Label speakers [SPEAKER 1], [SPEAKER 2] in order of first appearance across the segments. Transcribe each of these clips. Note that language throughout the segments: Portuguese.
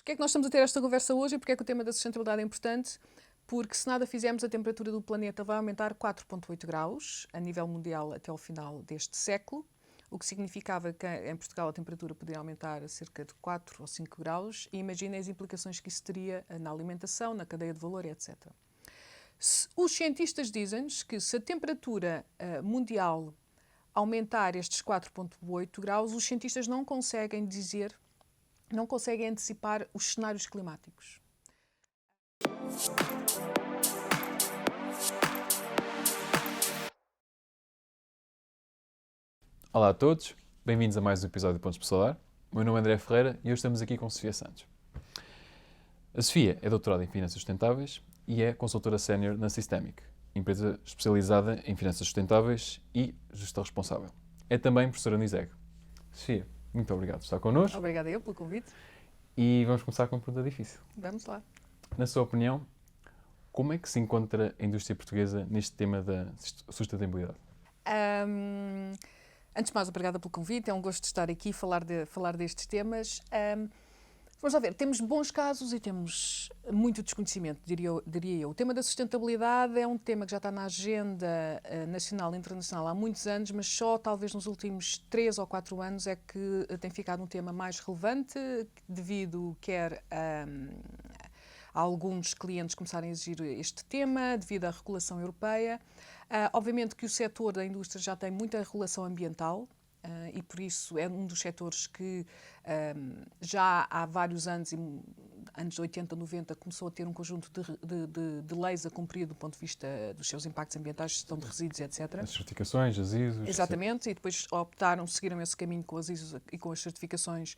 [SPEAKER 1] Porquê é que nós estamos a ter esta conversa hoje e porquê é que o tema da sustentabilidade é importante? Porque se nada fizermos, a temperatura do planeta vai aumentar 4,8 graus a nível mundial até ao final deste século, o que significava que em Portugal a temperatura poderia aumentar a cerca de 4 ou 5 graus, e imaginem as implicações que isso teria na alimentação, na cadeia de valor, etc. Os cientistas dizem-nos que se a temperatura mundial aumentar estes 4,8 graus, os cientistas não conseguem antecipar os cenários climáticos.
[SPEAKER 2] Olá a todos, bem-vindos a mais um episódio de Pontos Solar. O meu nome é André Ferreira e hoje estamos aqui com Sofia Santos. A Sofia é doutorada em Finanças Sustentáveis e é consultora sénior na Systemic, empresa especializada em finanças sustentáveis e gestão responsável. É também professora no ISEG. Sofia, muito obrigado por estar connosco.
[SPEAKER 1] Obrigada eu pelo convite.
[SPEAKER 2] E vamos começar com uma pergunta difícil.
[SPEAKER 1] Vamos lá.
[SPEAKER 2] Na sua opinião, como é que se encontra a indústria portuguesa neste tema da sustentabilidade?
[SPEAKER 1] Antes de mais, obrigada pelo convite. É um gosto de estar aqui e falar destes temas. Vamos lá ver, temos bons casos e temos muito desconhecimento, diria eu. O tema da sustentabilidade é um tema que já está na agenda nacional e internacional há muitos anos, mas só talvez nos últimos 3 ou 4 anos é que tem ficado um tema mais relevante, devido quer a alguns clientes começarem a exigir este tema, devido à regulação europeia. Obviamente que o setor da indústria já tem muita regulação ambiental, e por isso é um dos setores que já há vários anos, anos 80, 90, começou a ter um conjunto de leis a cumprir do ponto de vista dos seus impactos ambientais, gestão de resíduos, etc.
[SPEAKER 2] As certificações, as ISOs...
[SPEAKER 1] Exatamente, e depois seguiram esse caminho com as ISOs e com as certificações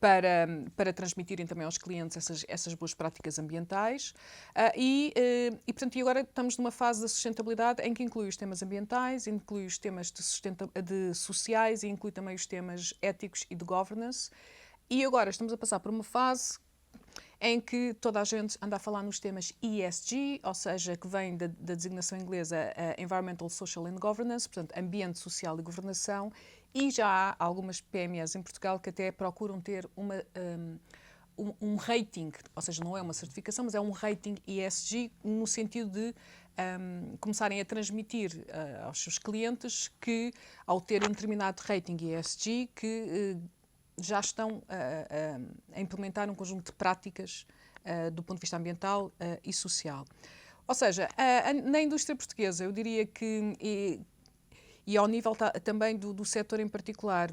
[SPEAKER 1] para transmitirem também aos clientes essas boas práticas ambientais. Portanto, agora estamos numa fase da sustentabilidade em que inclui os temas ambientais, inclui os temas de sociais e inclui também os temas éticos e de governance. E agora estamos a passar por uma fase em que toda a gente anda a falar nos temas ESG, ou seja, que vem da designação inglesa Environmental, Social and Governance, portanto, ambiente, social e governação, e já há algumas PMEs em Portugal que até procuram ter um rating, ou seja, não é uma certificação, mas é um rating ESG, no sentido de começarem a transmitir aos seus clientes que, ao ter um determinado rating ESG, que já estão a implementar um conjunto de práticas do ponto de vista ambiental e social. Ou seja, na indústria portuguesa, eu diria que, e ao nível também do setor em particular,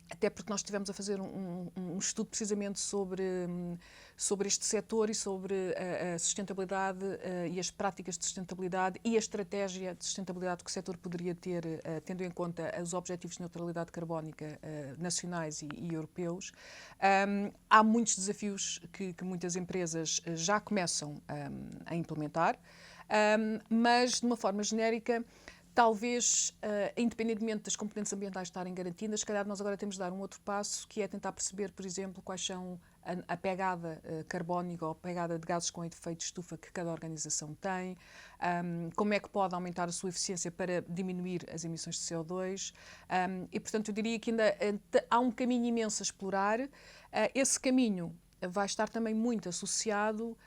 [SPEAKER 1] até porque nós estivemos a fazer um estudo precisamente sobre este setor e sobre a sustentabilidade e as práticas de sustentabilidade e a estratégia de sustentabilidade que o setor poderia ter, tendo em conta os objetivos de neutralidade carbónica nacionais e europeus. Há muitos desafios que muitas empresas já começam a implementar, mas de uma forma genérica, talvez, independentemente das componentes ambientais estarem garantidas, se calhar nós agora temos de dar um outro passo, que é tentar perceber, por exemplo, quais são a pegada carbónica ou a pegada de gases com efeito de estufa que cada organização tem, como é que pode aumentar a sua eficiência para diminuir as emissões de CO2. E, portanto, eu diria que ainda há um caminho imenso a explorar. Esse caminho vai estar também muito associado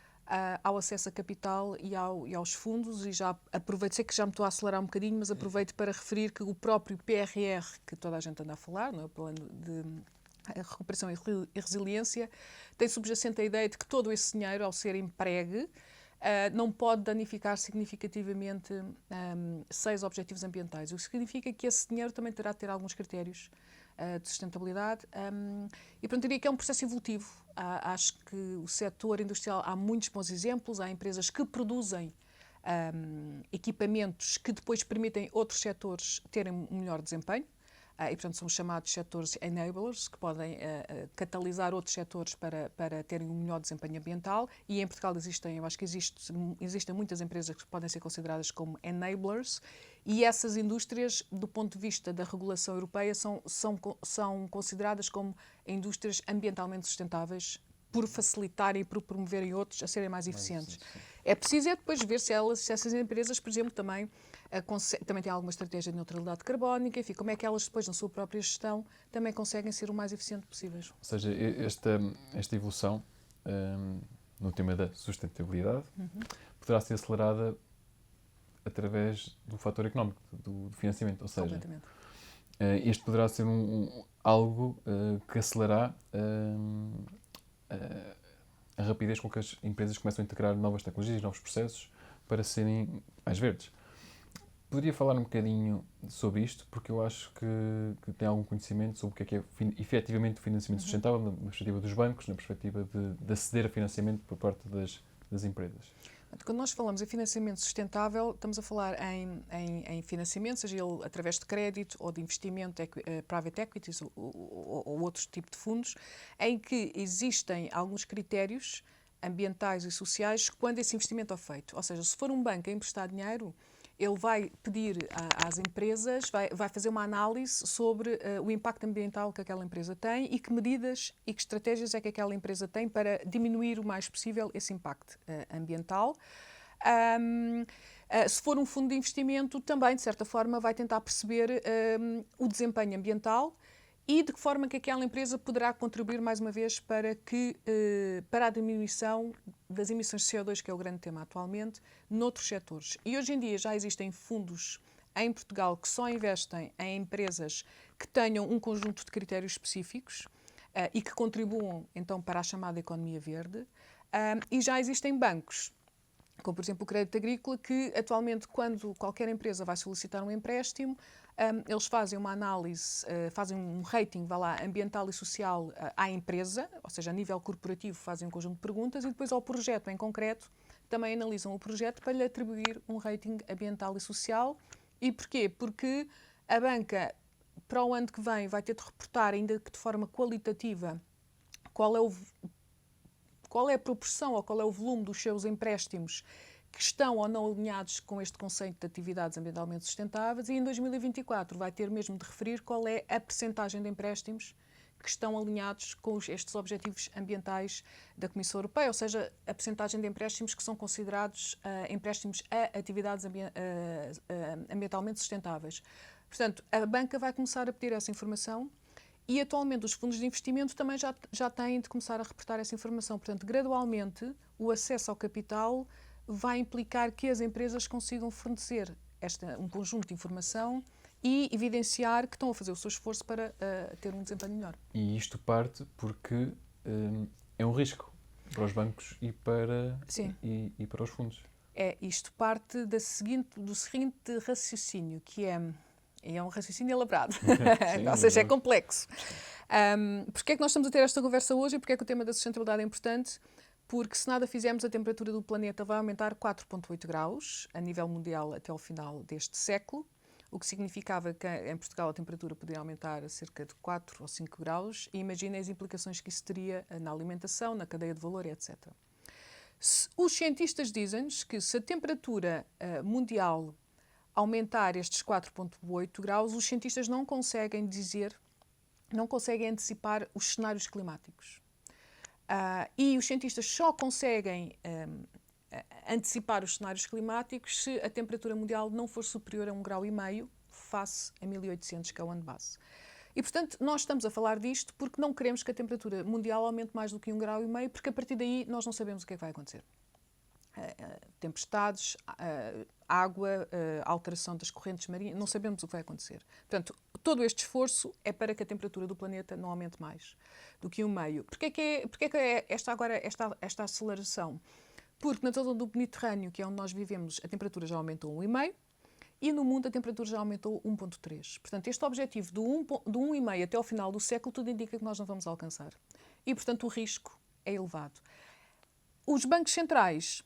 [SPEAKER 1] ao acesso a capital e aos fundos, e já aproveito, sei que já me estou a acelerar um bocadinho, mas aproveito para referir que o próprio PRR, que toda a gente anda a falar, não é? O Plano de Recuperação e Resiliência, tem subjacente a ideia de que todo esse dinheiro, ao ser empregue, não pode danificar significativamente 6 objetivos ambientais, o que significa que esse dinheiro também terá de ter alguns critérios de sustentabilidade, e portanto diria que é um processo evolutivo. Acho que o setor industrial, há muitos bons exemplos, há empresas que produzem equipamentos que depois permitem outros setores terem um melhor desempenho, e portanto são os chamados setores enablers, que podem catalisar outros setores para terem um melhor desempenho ambiental, e em Portugal eu acho que existem muitas empresas que podem ser consideradas como enablers, e essas indústrias, do ponto de vista da regulação europeia, são consideradas como indústrias ambientalmente sustentáveis, por facilitarem e por promoverem outros a serem mais eficientes. É preciso depois ver se essas empresas, por exemplo, também têm alguma estratégia de neutralidade carbónica, enfim, como é que elas depois, na sua própria gestão, também conseguem ser o mais eficiente possíveis.
[SPEAKER 2] Ou seja, esta evolução no tema da sustentabilidade, poderá ser acelerada através do fator económico, do financiamento. Ou seja, este poderá ser algo que acelerará a rapidez com que as empresas começam a integrar novas tecnologias e novos processos para serem mais verdes. Poderia falar um bocadinho sobre isto, porque eu acho que tem algum conhecimento sobre o que é efetivamente o financiamento sustentável, na perspectiva dos bancos, na perspectiva de aceder a financiamento por parte das empresas.
[SPEAKER 1] Quando nós falamos em financiamento sustentável, estamos a falar em financiamento, seja ele através de crédito ou de investimento, private equities ou outro tipo de fundos, em que existem alguns critérios ambientais e sociais quando esse investimento é feito. Ou seja, se for um banco a emprestar dinheiro, ele vai pedir às empresas, vai fazer uma análise sobre o impacto ambiental que aquela empresa tem e que medidas e que estratégias é que aquela empresa tem para diminuir o mais possível esse impacto ambiental. Se for um fundo de investimento, também, de certa forma, vai tentar perceber o desempenho ambiental e de que forma que aquela empresa poderá contribuir, mais uma vez, para a diminuição das emissões de CO2, que é o grande tema atualmente, noutros setores. E hoje em dia já existem fundos em Portugal que só investem em empresas que tenham um conjunto de critérios específicos e que contribuam, então, para a chamada economia verde. E já existem bancos, como, por exemplo, o Crédito Agrícola, que atualmente, quando qualquer empresa vai solicitar um empréstimo, eles fazem uma análise, fazem um rating, ambiental e social à empresa, ou seja, a nível corporativo fazem um conjunto de perguntas e depois ao projeto em concreto também analisam o projeto para lhe atribuir um rating ambiental e social. E porquê? Porque a banca, para o ano que vem, vai ter de reportar, ainda que de forma qualitativa, qual é a proporção ou qual é o volume dos seus empréstimos que estão ou não alinhados com este conceito de atividades ambientalmente sustentáveis, e em 2024 vai ter mesmo de referir qual é a percentagem de empréstimos que estão alinhados com estes objetivos ambientais da Comissão Europeia, ou seja, a percentagem de empréstimos que são considerados empréstimos a atividades ambientalmente sustentáveis. Portanto, a banca vai começar a pedir essa informação e, atualmente, os fundos de investimento também já têm de começar a reportar essa informação. Portanto, gradualmente, o acesso ao capital vai implicar que as empresas consigam fornecer um conjunto de informação e evidenciar que estão a fazer o seu esforço para ter um desempenho melhor.
[SPEAKER 2] E isto parte porque é um risco para os bancos e para os fundos.
[SPEAKER 1] Isto parte do seguinte raciocínio, que é um raciocínio elaborado, ou seja, é complexo. Porquê é que nós estamos a ter esta conversa hoje e porquê é que o tema da sustentabilidade é importante? Porque se nada fizermos, a temperatura do planeta vai aumentar 4,8 graus a nível mundial até ao final deste século, o que significava que em Portugal a temperatura poderia aumentar a cerca de 4 ou 5 graus, e imaginem as implicações que isso teria na alimentação, na cadeia de valor, etc. Os cientistas dizem-nos que se a temperatura mundial aumentar estes 4,8 graus, os cientistas não conseguem antecipar os cenários climáticos. E os cientistas só conseguem antecipar os cenários climáticos se a temperatura mundial não for superior a 1,5 graus face a 1800, que é o ano base. E, portanto, nós estamos a falar disto porque não queremos que a temperatura mundial aumente mais do que 1,5 graus, porque a partir daí nós não sabemos o que é que vai acontecer. Tempestades, água, alteração das correntes marinhas, não sabemos o que vai acontecer. Portanto, todo este esforço é para que a temperatura do planeta não aumente mais do que 1,5. Porquê que é esta aceleração? Porque na zona do Mediterrâneo, que é onde nós vivemos, a temperatura já aumentou 1,5 e no mundo a temperatura já aumentou 1,3. Portanto, este objetivo do 1,5 até ao final do século, tudo indica que nós não vamos alcançar. E, portanto, o risco é elevado. Os bancos centrais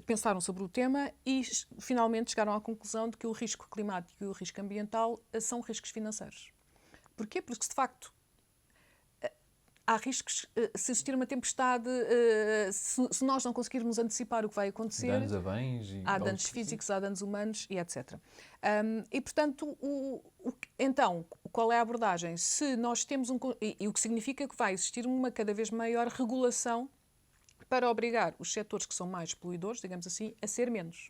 [SPEAKER 1] pensaram sobre o tema e finalmente chegaram à conclusão de que o risco climático e o risco ambiental são riscos financeiros. Porquê? Porque, de facto, há riscos, se existir uma tempestade, se nós não conseguirmos antecipar o que vai acontecer...
[SPEAKER 2] Danos a bens...
[SPEAKER 1] Há danos físicos, há danos humanos e etc. E, portanto, então, qual é a abordagem? Se nós temos e o que significa que vai existir uma cada vez maior regulação para obrigar os setores que são mais poluidores, digamos assim, a ser menos.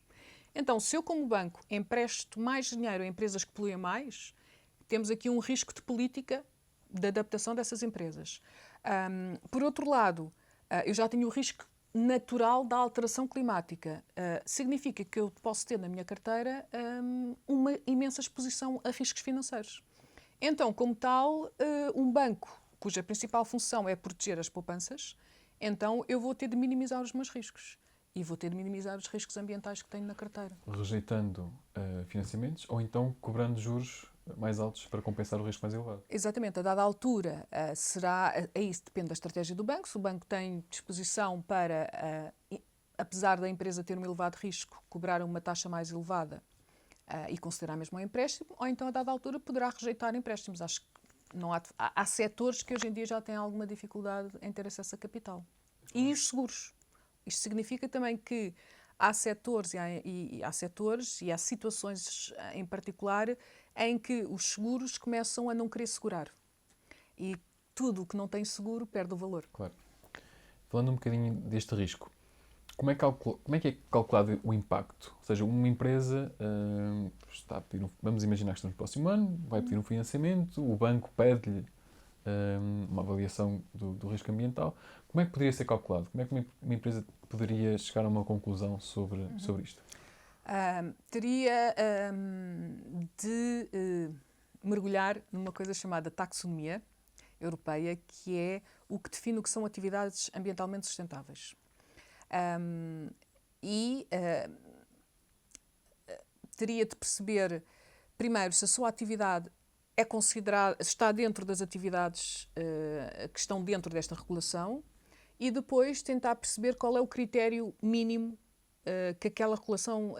[SPEAKER 1] Então, se eu, como banco, empresto mais dinheiro a empresas que poluem mais, temos aqui um risco de política de adaptação dessas empresas. Por outro lado, eu já tenho o risco natural da alteração climática. Significa que eu posso ter na minha carteira uma imensa exposição a riscos financeiros. Então, como tal, um banco cuja principal função é proteger as poupanças, então eu vou ter de minimizar os meus riscos. E vou ter de minimizar os riscos ambientais que tenho na carteira.
[SPEAKER 2] Rejeitando financiamentos ou então cobrando juros mais altos para compensar o risco mais elevado.
[SPEAKER 1] Exatamente, a dada altura isso depende da estratégia do banco. Se o banco tem disposição para, apesar da empresa ter um elevado risco, cobrar uma taxa mais elevada e considerar mesmo um empréstimo, ou então a dada altura poderá rejeitar empréstimos. Acho que não há setores que hoje em dia já têm alguma dificuldade em ter acesso a capital. E os seguros. Isto significa também que há setores e há situações em particular em que os seguros começam a não querer segurar. E tudo o que não tem seguro perde o valor.
[SPEAKER 2] Claro. Falando um bocadinho deste risco, como é que é calculado o impacto? Ou seja, uma empresa está a pedir vamos imaginar que estamos no próximo ano, vai pedir um financiamento, o banco pede-lhe uma avaliação do risco ambiental. Como é que poderia ser calculado? Como é que uma empresa poderia chegar a uma conclusão sobre isto?
[SPEAKER 1] Teria de mergulhar numa coisa chamada taxonomia europeia, que é o que define o que são atividades ambientalmente sustentáveis. Teria de perceber, primeiro, se a sua atividade é considerada, está dentro das atividades que estão dentro desta regulação, e depois tentar perceber qual é o critério mínimo que aquela regulação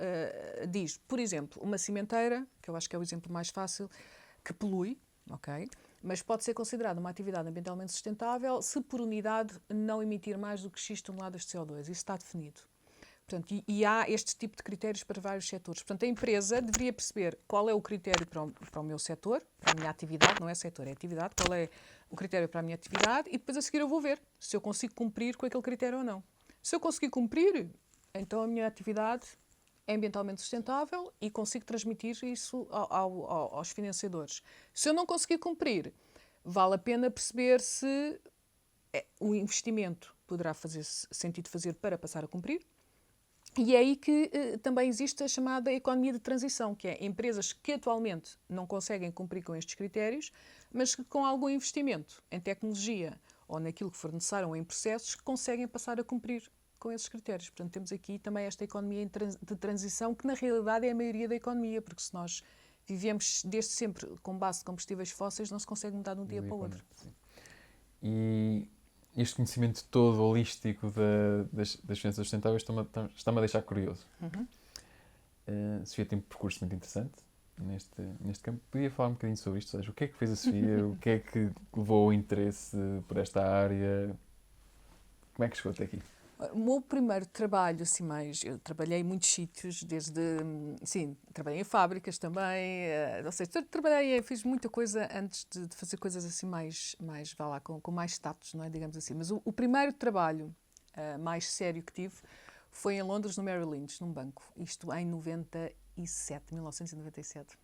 [SPEAKER 1] diz. Por exemplo, uma cimenteira, que eu acho que é o exemplo mais fácil, que polui, ok? Mas pode ser considerada uma atividade ambientalmente sustentável se por unidade não emitir mais do que X toneladas de CO2. Isso está definido. Portanto, e há este tipo de critérios para vários setores. Portanto, a empresa deveria perceber qual é o critério para o meu setor, para a minha atividade, não é setor, é atividade, qual é o critério para a minha atividade, e depois a seguir eu vou ver se eu consigo cumprir com aquele critério ou não. Se eu conseguir cumprir, então a minha atividade é ambientalmente sustentável e consigo transmitir isso aos financiadores. Se eu não conseguir cumprir, vale a pena perceber se o investimento poderá fazer sentido fazer para passar a cumprir. E é aí que também existe a chamada economia de transição, que é empresas que atualmente não conseguem cumprir com estes critérios, mas que com algum investimento em tecnologia ou naquilo que for necessário ou em processos, conseguem passar a cumprir com esses critérios. Portanto, temos aqui também esta economia de transição, que na realidade é a maioria da economia, porque se nós vivemos desde sempre com base de combustíveis fósseis, não se consegue mudar de um dia para o outro.
[SPEAKER 2] Sim. E este conhecimento todo holístico das finanças sustentáveis está-me a deixar curioso. Sofia tem um percurso muito interessante neste campo. Podia falar um bocadinho sobre isto? Ou seja, o que é que fez a Sofia? O que é que levou o interesse por esta área? Como é que chegou até aqui?
[SPEAKER 1] O meu primeiro trabalho, assim, eu trabalhei em muitos sítios, trabalhei em fábricas também, ou seja, fiz muita coisa antes de fazer coisas assim vá lá, com mais status, não é, digamos assim. Mas o primeiro trabalho mais sério que tive foi em Londres, no Merrill Lynch, num banco, isto em 1997.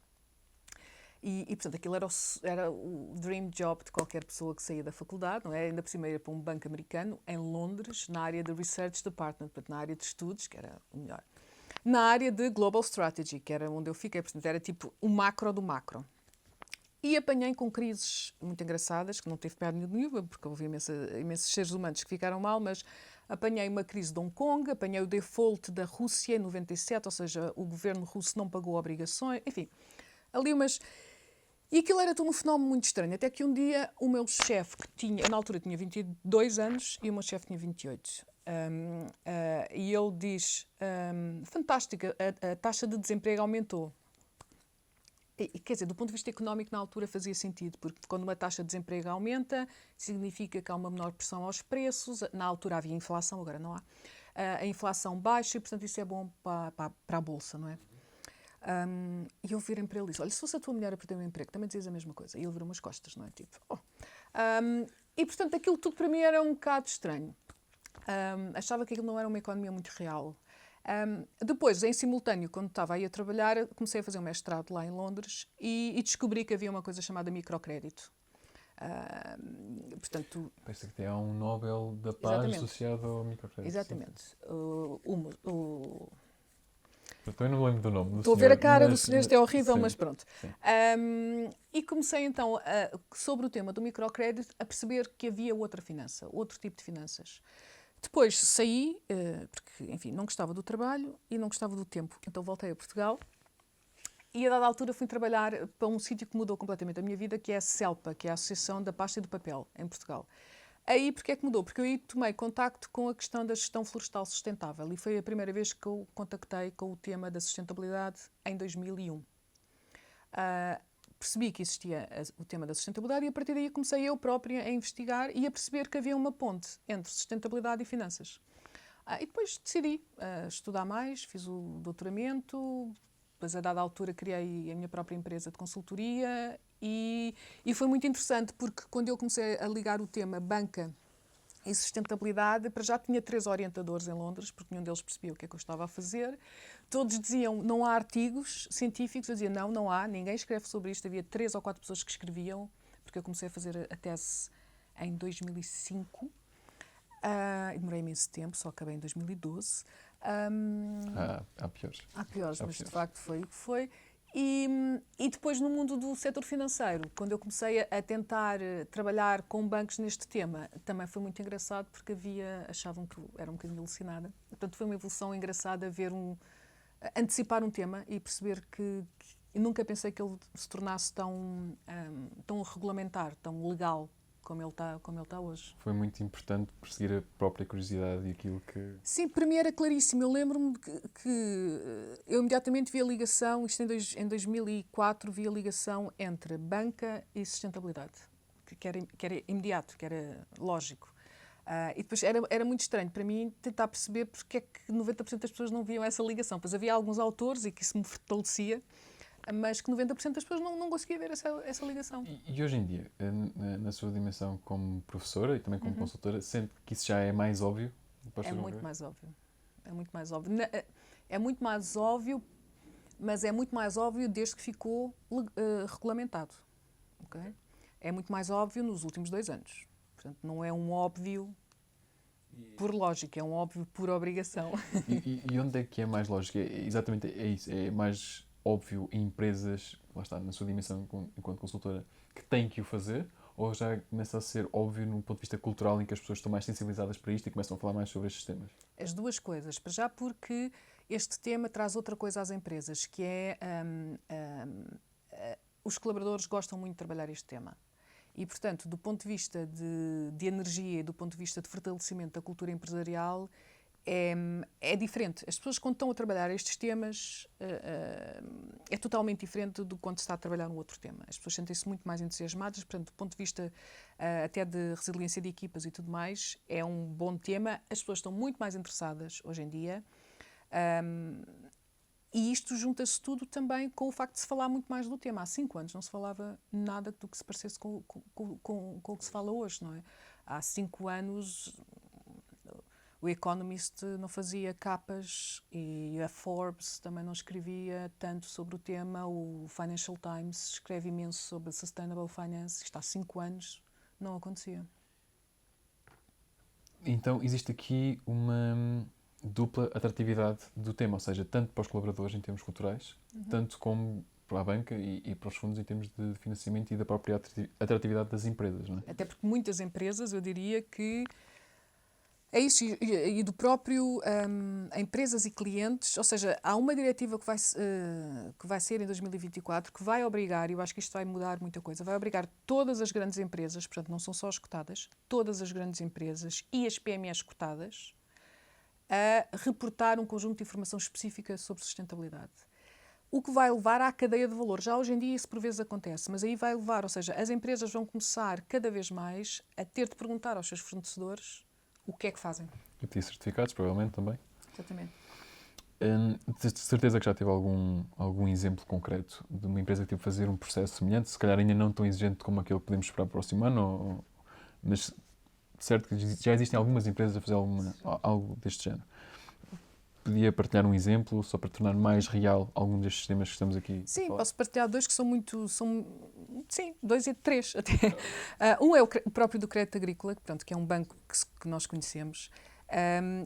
[SPEAKER 1] E portanto, aquilo era o dream job de qualquer pessoa que saía da faculdade, não é? Ainda por cima ia para um banco americano, em Londres, na área de Research Department, portanto, na área de estudos, que era o melhor. Na área de Global Strategy, que era onde eu fiquei, portanto, era tipo o macro do macro. E apanhei com crises muito engraçadas, que não teve pé nenhuma, porque houve imensos seres humanos que ficaram mal, mas apanhei uma crise de Hong Kong, apanhei o default da Rússia em 97, ou seja, o governo russo não pagou obrigações, enfim, ali umas... E aquilo era tudo um fenómeno muito estranho, até que um dia o meu chefe, na altura tinha 22 anos e o meu chefe tinha 28, e ele diz, fantástica, a taxa de desemprego aumentou. Quer dizer, do ponto de vista económico, na altura fazia sentido, porque quando uma taxa de desemprego aumenta, significa que há uma menor pressão aos preços. Na altura havia inflação, agora não há. A inflação baixa e, portanto, isso é bom para a Bolsa, não é? E eu virei para ele e disse, olha, se fosse a tua mulher a perder o emprego, também dizias a mesma coisa. E ele virou umas costas, não é? Tipo, e, portanto, aquilo tudo para mim era um bocado estranho. Achava que aquilo não era uma economia muito real. Depois, em simultâneo, quando estava aí a trabalhar, comecei a fazer um mestrado lá em Londres e descobri que havia uma coisa chamada microcrédito. Portanto,
[SPEAKER 2] Parece que até há um Nobel da Paz
[SPEAKER 1] Exatamente.
[SPEAKER 2] associado ao microcrédito.
[SPEAKER 1] exatamente.
[SPEAKER 2] Eu também não me lembro do nome do
[SPEAKER 1] Estou a ver a
[SPEAKER 2] senhor,
[SPEAKER 1] cara do
[SPEAKER 2] mas,
[SPEAKER 1] senhor, isto é horrível,
[SPEAKER 2] sim,
[SPEAKER 1] mas pronto.
[SPEAKER 2] sim.
[SPEAKER 1] E comecei então, sobre o tema do microcrédito, a perceber que havia outra finança, outro tipo de finanças. Depois saí, porque, enfim, não gostava do trabalho e não gostava do tempo. Então voltei a Portugal e, a dada altura, fui trabalhar para um sítio que mudou completamente a minha vida, que é a CELPA, que é a Associação da Pasta e do Papel, em Portugal. Aí, porque é que mudou? Porque eu aí tomei contacto com a questão da gestão florestal sustentável e foi a primeira vez que eu contactei com o tema da sustentabilidade em 2001. Percebi que existia o tema da sustentabilidade e a partir daí comecei eu própria a investigar e a perceber que havia uma ponte entre sustentabilidade e finanças. E depois decidi estudar mais, fiz o doutoramento, depois a dada altura criei a minha própria empresa de consultoria e foi muito interessante porque quando eu comecei a ligar o tema banca e sustentabilidade, para já tinha 3 orientadores em Londres, porque nenhum deles percebia o que é que eu estava a fazer. Todos diziam, não há artigos científicos. Eu dizia, não há, ninguém escreve sobre isto. Havia 3 ou 4 pessoas que escreviam, porque eu comecei a fazer a tese em 2005. E demorei imenso tempo, só acabei em 2012.
[SPEAKER 2] Há piores.
[SPEAKER 1] Há piores,
[SPEAKER 2] Há
[SPEAKER 1] mas de
[SPEAKER 2] piores.
[SPEAKER 1] facto foi o que foi. E depois no mundo do setor financeiro, quando eu comecei a tentar trabalhar com bancos neste tema, também foi muito engraçado porque achavam que eu era um bocadinho alucinada. Portanto, foi uma evolução engraçada ver antecipar um tema e perceber que nunca pensei que ele se tornasse tão regulamentar, tão legal como ele está hoje.
[SPEAKER 2] Foi muito importante perseguir a própria curiosidade e aquilo que...
[SPEAKER 1] Sim, para mim era claríssimo. Eu lembro-me que eu imediatamente vi a ligação, isto em 2004, vi a ligação entre banca e sustentabilidade, que era imediato, que era lógico. E depois era muito estranho para mim tentar perceber porque é que 90% das pessoas não viam essa ligação. Pois havia alguns autores, e que isso me fortalecia, mas que 90% das pessoas não conseguia ver essa ligação.
[SPEAKER 2] E hoje em dia, na sua dimensão como professora e também como consultora, sente que isso já é mais óbvio?
[SPEAKER 1] É muito mais óbvio. É muito mais óbvio. É muito mais óbvio, mas é muito mais óbvio desde que ficou regulamentado. Okay? É muito mais óbvio nos últimos 2 anos. Portanto, não é um óbvio por lógica, é um óbvio por obrigação.
[SPEAKER 2] E onde é que é mais lógico? Exatamente é isso. É mais óbvio em empresas, lá está, na sua dimensão enquanto consultora, que têm que o fazer? Ou já começa a ser óbvio num ponto de vista cultural em que as pessoas estão mais sensibilizadas para isto e começam a falar mais sobre estes temas?
[SPEAKER 1] As duas coisas. Para já porque este tema traz outra coisa às empresas, que é os colaboradores gostam muito de trabalhar este tema. E, portanto, do ponto de vista de energia e do ponto de vista de fortalecimento da cultura empresarial, é diferente. As pessoas, quando estão a trabalhar estes temas, é totalmente diferente do quando se está a trabalhar um outro tema. As pessoas sentem-se muito mais entusiasmadas, portanto, do ponto de vista até de resiliência de equipas e tudo mais, é um bom tema. As pessoas estão muito mais interessadas hoje em dia. E isto junta-se tudo também com o facto de se falar muito mais do tema. Há 5 anos não se falava nada do que se parecesse com o que se fala hoje, não é? Há 5 anos o Economist não fazia capas e a Forbes também não escrevia tanto sobre o tema. O Financial Times escreve imenso sobre Sustainable Finance. Isto há 5 anos não acontecia.
[SPEAKER 2] Então, existe aqui uma dupla atratividade do tema, ou seja, tanto para os colaboradores em termos culturais, tanto como para a banca e para os fundos em termos de financiamento e da própria atratividade das empresas, não é?
[SPEAKER 1] Até porque muitas empresas, eu diria que é isso, e do próprio empresas e clientes, ou seja, há uma diretiva que vai ser em 2024 que vai obrigar, e eu acho que isto vai mudar muita coisa, vai obrigar todas as grandes empresas, portanto não são só as cotadas, todas as grandes empresas e as PMEs cotadas a reportar um conjunto de informação específica sobre sustentabilidade. O que vai levar à cadeia de valor. Já hoje em dia isso por vezes acontece, mas aí vai levar, ou seja, as empresas vão começar cada vez mais a ter de perguntar aos seus fornecedores o que é que fazem.
[SPEAKER 2] E pedir certificados, provavelmente, também.
[SPEAKER 1] Exatamente.
[SPEAKER 2] De certeza que já teve algum exemplo concreto de uma empresa que teve que fazer um processo semelhante, se calhar ainda não tão exigente como aquele que podemos esperar para o próximo ano, mas certo que já existem algumas empresas a fazer algo deste género. podia partilhar um exemplo, só para tornar mais real algum destes temas que estamos aqui a
[SPEAKER 1] Sim,
[SPEAKER 2] falar?
[SPEAKER 1] posso partilhar dois que são sim, dois e três até. Um é o próprio do Crédito Agrícola, portanto, que é um banco que nós conhecemos,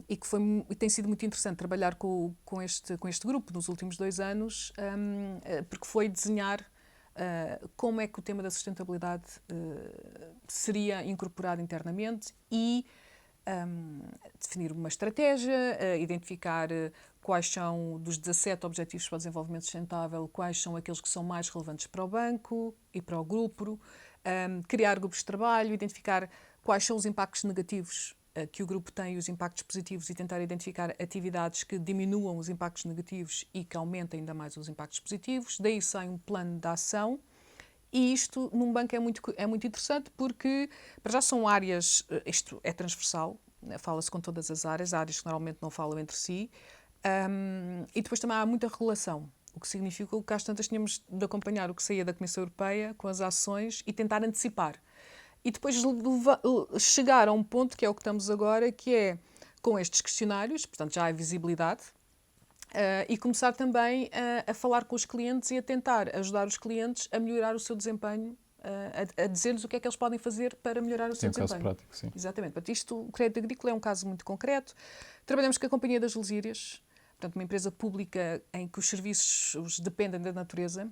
[SPEAKER 1] e que e tem sido muito interessante trabalhar com este grupo nos últimos 2 anos, porque foi desenhar como é que o tema da sustentabilidade seria incorporado internamente e definir uma estratégia, identificar quais são, dos 17 Objetivos para o Desenvolvimento Sustentável, quais são aqueles que são mais relevantes para o banco e para o grupo, criar grupos de trabalho, identificar quais são os impactos negativos que o grupo tem e os impactos positivos e tentar identificar atividades que diminuam os impactos negativos e que aumentem ainda mais os impactos positivos. Daí sai um plano de ação. E isto num banco é muito interessante porque, para já são áreas, isto é transversal, fala-se com todas as áreas que normalmente não falam entre si, e depois também há muita relação, o que significa que às tantas tínhamos de acompanhar o que saía da Comissão Europeia com as ações e tentar antecipar. E depois chegar a um ponto, que é o que estamos agora, que é com estes questionários, portanto já há visibilidade, e começar também a falar com os clientes e a tentar ajudar os clientes a melhorar o seu desempenho, a dizer-lhes o que é que eles podem fazer para melhorar o seu desempenho.
[SPEAKER 2] Sim, um caso prático, sim.
[SPEAKER 1] Exatamente. Portanto, o Crédito Agrícola é um caso muito concreto. Trabalhamos com a Companhia das Lesírias, portanto, uma empresa pública em que os serviços dependem da natureza,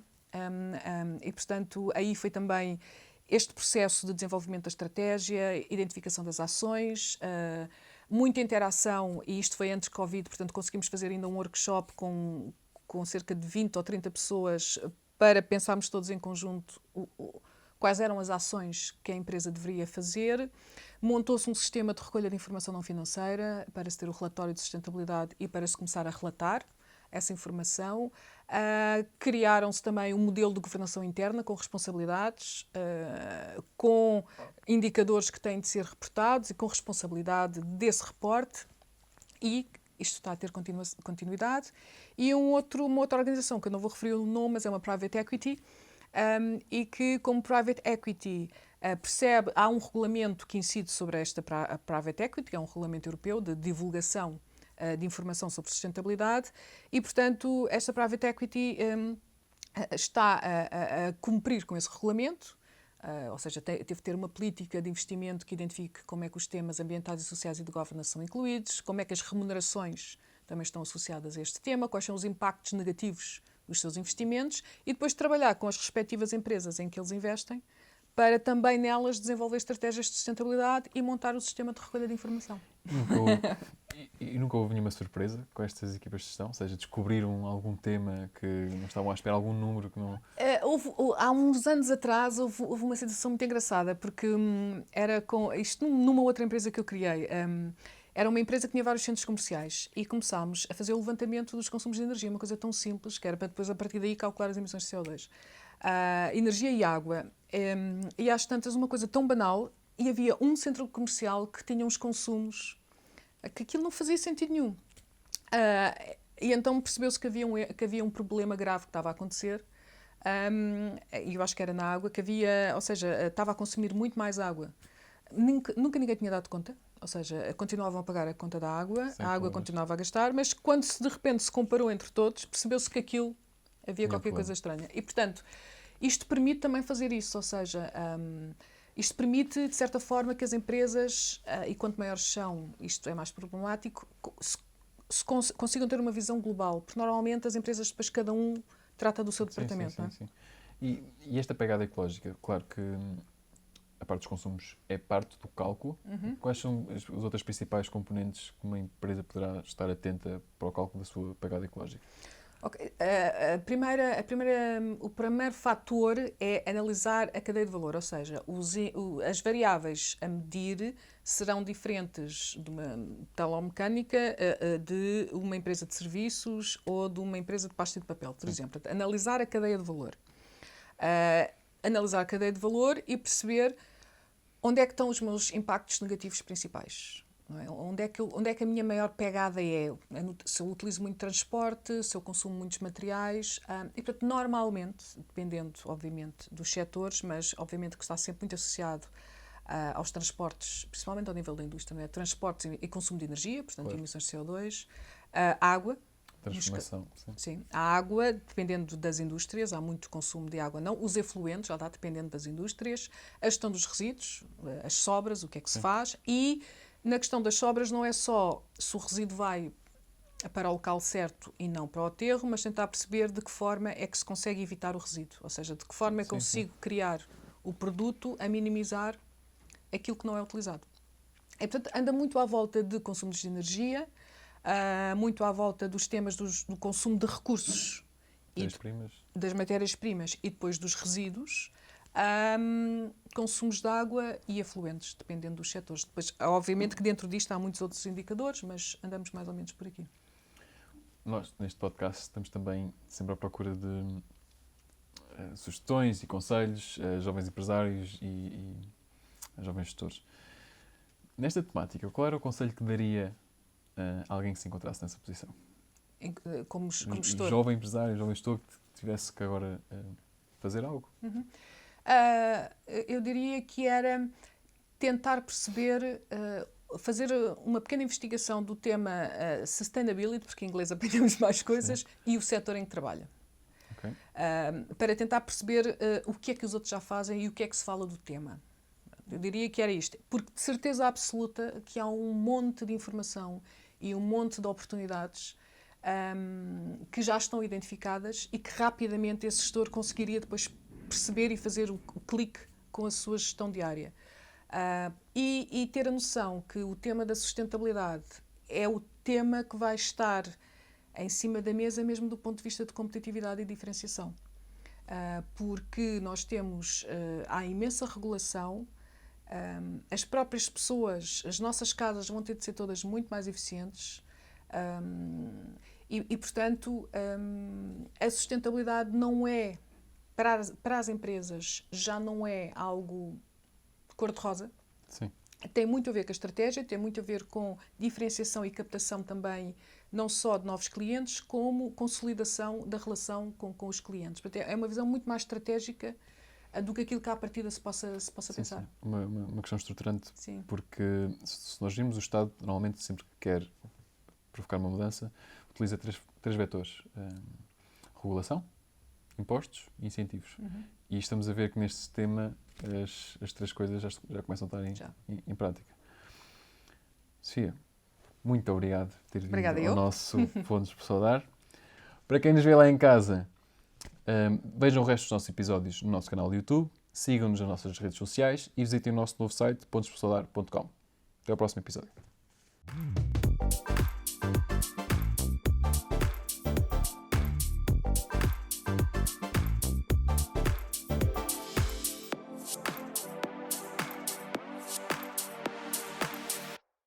[SPEAKER 1] e, portanto, aí foi também este processo de desenvolvimento da estratégia, identificação das ações, muita interação, e isto foi antes do Covid, portanto conseguimos fazer ainda um workshop com cerca de 20 ou 30 pessoas para pensarmos todos em conjunto quais eram as ações que a empresa deveria fazer. Montou-se um sistema de recolha de informação não financeira para se ter o relatório de sustentabilidade e para se começar a relatar essa informação. Criaram-se também um modelo de governação interna com responsabilidades, com indicadores que têm de ser reportados e com responsabilidade desse reporte, e isto está a ter continuidade. E uma outra organização, que eu não vou referir o nome, mas é uma private equity, e que, como private equity, percebe, há um regulamento que incide sobre esta private equity, que é um regulamento europeu de divulgação de informação sobre sustentabilidade, e, portanto, esta private equity está a cumprir com esse regulamento, ou seja, teve de ter uma política de investimento que identifique como é que os temas ambientais e sociais e de governance são incluídos, como é que as remunerações também estão associadas a este tema, quais são os impactos negativos dos seus investimentos, e depois trabalhar com as respectivas empresas em que eles investem para também nelas desenvolver estratégias de sustentabilidade e montar o sistema de recolha de informação.
[SPEAKER 2] Nunca houve nenhuma surpresa com estas equipas de gestão? Ou seja, descobriram algum tema que não estavam à espera, algum número que não...
[SPEAKER 1] Há uns anos atrás houve uma situação muito engraçada, porque era isto numa outra empresa que eu criei. Era uma empresa que tinha vários centros comerciais e começámos a fazer o levantamento dos consumos de energia, uma coisa tão simples, que era para depois, a partir daí, calcular as emissões de CO2. Energia e água. E às tantas, uma coisa tão banal, e havia um centro comercial que tinha uns consumos que aquilo não fazia sentido nenhum. E então percebeu-se que havia um problema grave que estava a acontecer, e eu acho que era na água, ou seja, estava a consumir muito mais água. Nunca ninguém tinha dado conta, ou seja, continuavam a pagar a conta da água, a água continuava a gastar, mas quando de repente se comparou entre todos, percebeu-se que aquilo havia qualquer coisa estranha. E, portanto, isto permite também fazer isso, ou seja, isto permite, de certa forma, que as empresas, e quanto maiores são, isto é mais problemático, consigam ter uma visão global, porque normalmente as empresas, depois cada um trata do seu departamento.
[SPEAKER 2] Sim,
[SPEAKER 1] não é?
[SPEAKER 2] sim. E esta pegada ecológica, claro que a parte dos consumos é parte do cálculo. Quais são as outras principais componentes que uma empresa poderá estar atenta para o cálculo da sua pegada ecológica?
[SPEAKER 1] Okay. O primeiro fator é analisar a cadeia de valor, ou seja, as variáveis a medir serão diferentes de uma telomecânica, de uma empresa de serviços ou de uma empresa de pasta de papel, por exemplo. Analisar a cadeia de valor. Analisar a cadeia de valor e perceber onde é que estão os meus impactos negativos principais. Não é? Onde é que a minha maior pegada é? Se eu utilizo muito transporte, se eu consumo muitos materiais. E, portanto, normalmente, dependendo, obviamente, dos setores, mas, obviamente, que está sempre muito associado aos transportes, principalmente ao nível da indústria, não é? Transportes e consumo de energia, portanto, emissões de CO2. A água.
[SPEAKER 2] Transformação, sim.
[SPEAKER 1] Sim, a água, dependendo das indústrias, há muito consumo de água, não. Os efluentes, já está dependendo das indústrias. A gestão dos resíduos, as sobras, o que é que se faz. E na questão das sobras não é só se o resíduo vai para o local certo e não para o aterro, mas tentar perceber de que forma é que se consegue evitar o resíduo. Ou seja, de que forma é que consigo criar o produto a minimizar aquilo que não é utilizado. E, portanto, anda muito à volta de consumos de energia, muito à volta dos temas do consumo de recursos das matérias-primas e depois dos resíduos, consumos de água e afluentes, dependendo dos setores. Depois, obviamente que dentro disto há muitos outros indicadores, mas andamos mais ou menos por aqui.
[SPEAKER 2] Nós, neste podcast, estamos também sempre à procura de sugestões e conselhos a jovens empresários e a jovens gestores. Nesta temática, qual era o conselho que daria a alguém que se encontrasse nessa posição?
[SPEAKER 1] Como gestor?
[SPEAKER 2] Jovem empresário, jovem gestor que tivesse que agora fazer algo?
[SPEAKER 1] Eu diria que era tentar perceber, fazer uma pequena investigação do tema sustainability, porque em inglês aprendemos mais coisas, e o setor em que trabalha.
[SPEAKER 2] Okay.
[SPEAKER 1] Para tentar perceber o que é que os outros já fazem e o que é que se fala do tema. Eu diria que era isto, porque de certeza absoluta que há um monte de informação e um monte de oportunidades que já estão identificadas e que rapidamente esse gestor conseguiria depois perceber e fazer o clique com a sua gestão diária. E ter a noção que o tema da sustentabilidade é o tema que vai estar em cima da mesa mesmo do ponto de vista de competitividade e diferenciação. Porque nós temos, há imensa regulação, as próprias pessoas, as nossas casas vão ter de ser todas muito mais eficientes portanto, a sustentabilidade não é, para as empresas, já não é algo de cor-de-rosa.
[SPEAKER 2] Sim.
[SPEAKER 1] Tem muito a ver com a estratégia, tem muito a ver com diferenciação e captação também, não só de novos clientes, como consolidação da relação com os clientes. Portanto, é uma visão muito mais estratégica do que aquilo que à partida se possa pensar.
[SPEAKER 2] Sim. Uma questão estruturante,
[SPEAKER 1] sim.
[SPEAKER 2] Porque se nós vimos o Estado, normalmente sempre que quer provocar uma mudança, utiliza três vetores. Regulação, impostos e incentivos. E estamos a ver que neste sistema as três coisas já começam a estar em prática. Sofia, muito obrigado por ter vindo ao nosso Fontes por Saudar. Para quem nos vê lá em casa, vejam o resto dos nossos episódios no nosso canal do YouTube, sigam-nos nas nossas redes sociais e visitem o nosso novo site, pontosporsaudar.com. Até ao próximo episódio.